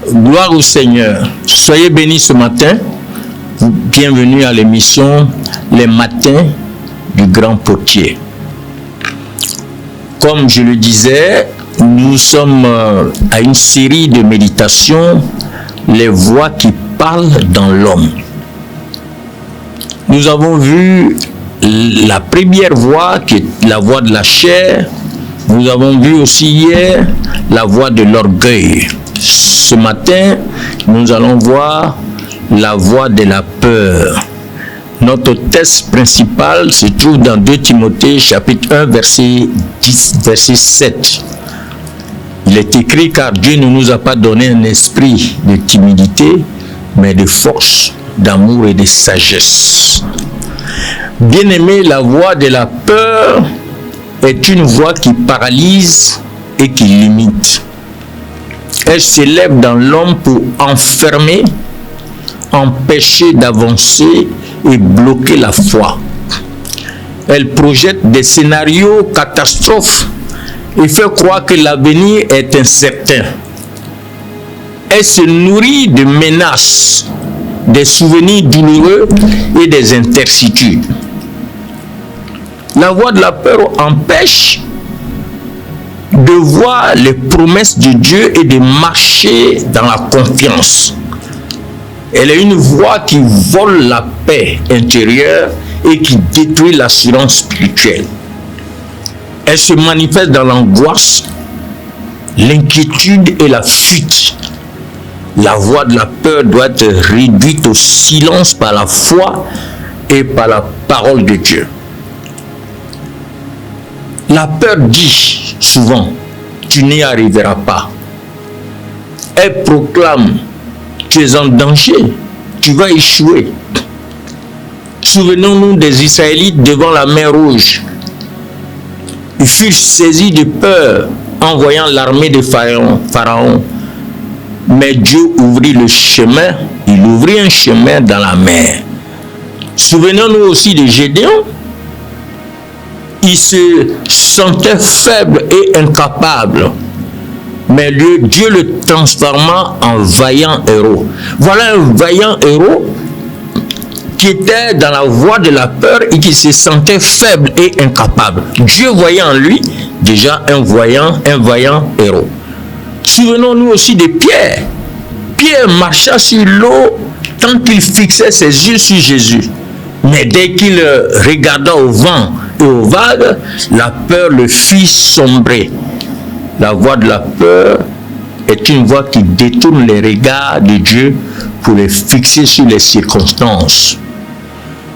Gloire au Seigneur. Soyez bénis ce matin. Bienvenue à l'émission Les Matins du Grand Potier. Comme je le disais, nous sommes à une série de méditations, les voix qui parlent dans l'homme. Nous avons vu la première voix qui est la voix de la chair. Nous avons vu aussi hier la voix de l'orgueil. Ce matin, nous allons voir la voix de la peur. Notre texte principal se trouve dans 2 Timothée chapitre 1 verset 7. Il est écrit: car Dieu ne nous a pas donné un esprit de timidité, mais de force, d'amour et de sagesse. Bien-aimé, la voix de la peur est une voix qui paralyse et qui limite. Elle s'élève dans l'homme pour enfermer, empêcher d'avancer et bloquer la foi. Elle projette des scénarios catastrophes et fait croire que l'avenir est incertain. Elle se nourrit de menaces, des souvenirs douloureux et des intercitudes. La voix de la peur empêche de voir les promesses de Dieu et de marcher dans la confiance. Elle est une voix qui vole la paix intérieure et qui détruit l'assurance spirituelle. Elle se manifeste dans l'angoisse, l'inquiétude et la fuite. La voix de la peur doit être réduite au silence par la foi et par la parole de Dieu. La peur dit souvent: tu n'y arriveras pas. Elle proclame: tu es en danger, tu vas échouer. Souvenons-nous des Israélites devant la mer Rouge. Ils furent saisis de peur en voyant l'armée de Pharaon. Mais Dieu ouvrit le chemin, il ouvrit un chemin dans la mer. Souvenons-nous aussi de Gédéon. Il se sentait faible et incapable. Mais Dieu le transforma en vaillant héros. Voilà un vaillant héros qui était dans la voie de la peur et qui se sentait faible et incapable. Dieu voyait en lui déjà un vaillant héros. Souvenons-nous aussi de Pierre. Pierre marcha sur l'eau tant qu'il fixait ses yeux sur Jésus. Mais dès qu'il regarda au vent et aux vagues, la peur le fit sombrer. La voix de la peur est une voix qui détourne les regards de Dieu pour les fixer sur les circonstances.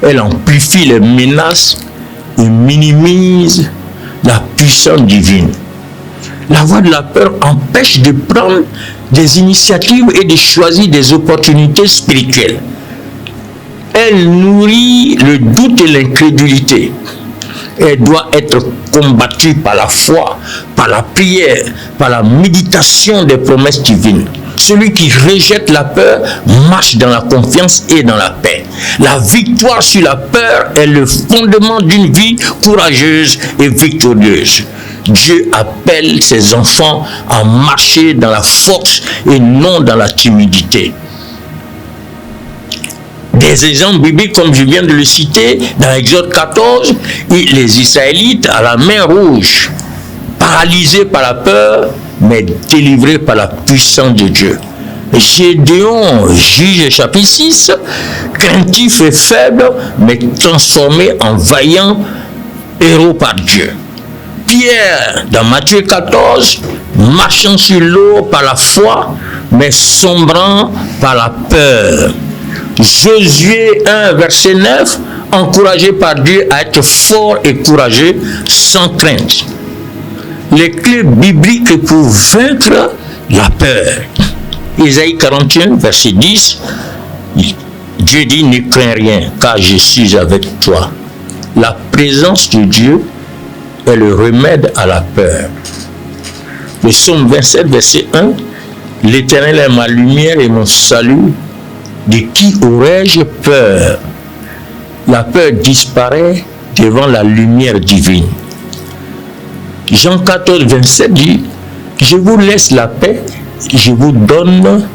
Elle amplifie les menaces et minimise la puissance divine. La voix de la peur empêche de prendre des initiatives et de choisir des opportunités spirituelles. Elle nourrit le doute et l'incrédulité. Elle doit être combattue par la foi, par la prière, par la méditation des promesses divines. Celui qui rejette la peur marche dans la confiance et dans la paix. La victoire sur la peur est le fondement d'une vie courageuse et victorieuse. Dieu appelle ses enfants à marcher dans la force et non dans la timidité. Des exemples bibliques, comme je viens de le citer, dans Exode 14, les Israélites à la mer Rouge, paralysés par la peur, mais délivrés par la puissance de Dieu. Gédéon, Juge chapitre 6, craintif et faible, mais transformé en vaillant héros par Dieu. Pierre, dans Matthieu 14, marchant sur l'eau par la foi, mais sombrant par la peur. Josué 1, verset 9, encouragé par Dieu à être fort et courageux sans crainte. Les clés bibliques pour vaincre la peur. Isaïe 41, verset 10, Dieu dit: ne crains rien, car je suis avec toi. La présence de Dieu est le remède à la peur. Le psaume 27, verset 1, l'Éternel est ma lumière et mon salut. De qui aurais-je peur? La peur disparaît devant la lumière divine. Jean 14, 27 dit: je vous laisse la paix, je vous donne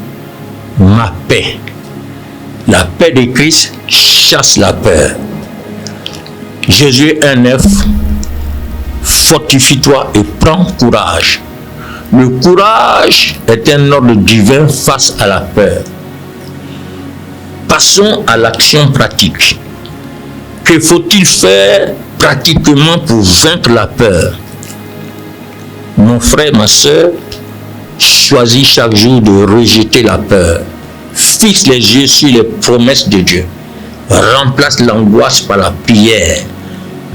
ma paix. La paix de Christ chasse la peur. Jésus 1,9, fortifie-toi et prends courage. Le courage est un ordre divin face à la peur. Passons à l'action pratique. Que faut-il faire pratiquement pour vaincre la peur? Mon frère, ma soeur, choisis chaque jour de rejeter la peur. Fixe les yeux sur les promesses de Dieu. Remplace l'angoisse par la prière.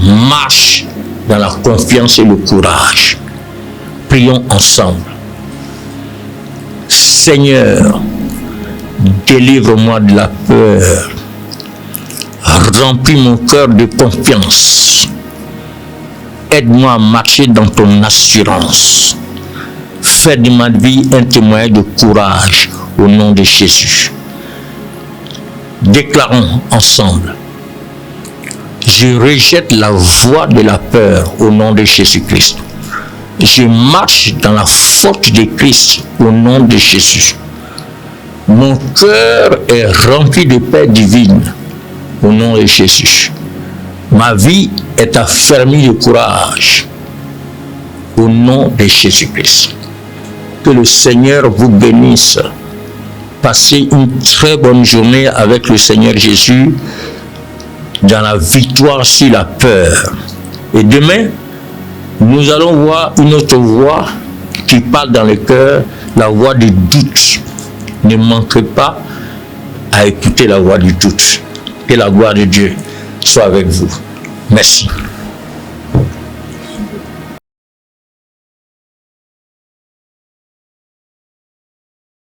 Marche dans la confiance et le courage. Prions ensemble. Seigneur, délivre-moi de la peur. Remplis mon cœur de confiance. Aide-moi à marcher dans ton assurance. Fais de ma vie un témoignage de courage au nom de Jésus. Déclarons ensemble. Je rejette la voix de la peur au nom de Jésus-Christ. Je marche dans la force de Christ au nom de Jésus. Mon cœur est rempli de paix divine au nom de Jésus. Ma vie est affermie de courage au nom de Jésus-Christ. Que le Seigneur vous bénisse. Passez une très bonne journée avec le Seigneur Jésus dans la victoire sur la peur. Et demain, nous allons voir une autre voix qui parle dans le cœur, la voix du doute. Ne manquez pas à écouter la voix du doute. Que la gloire de Dieu soit avec vous. Merci.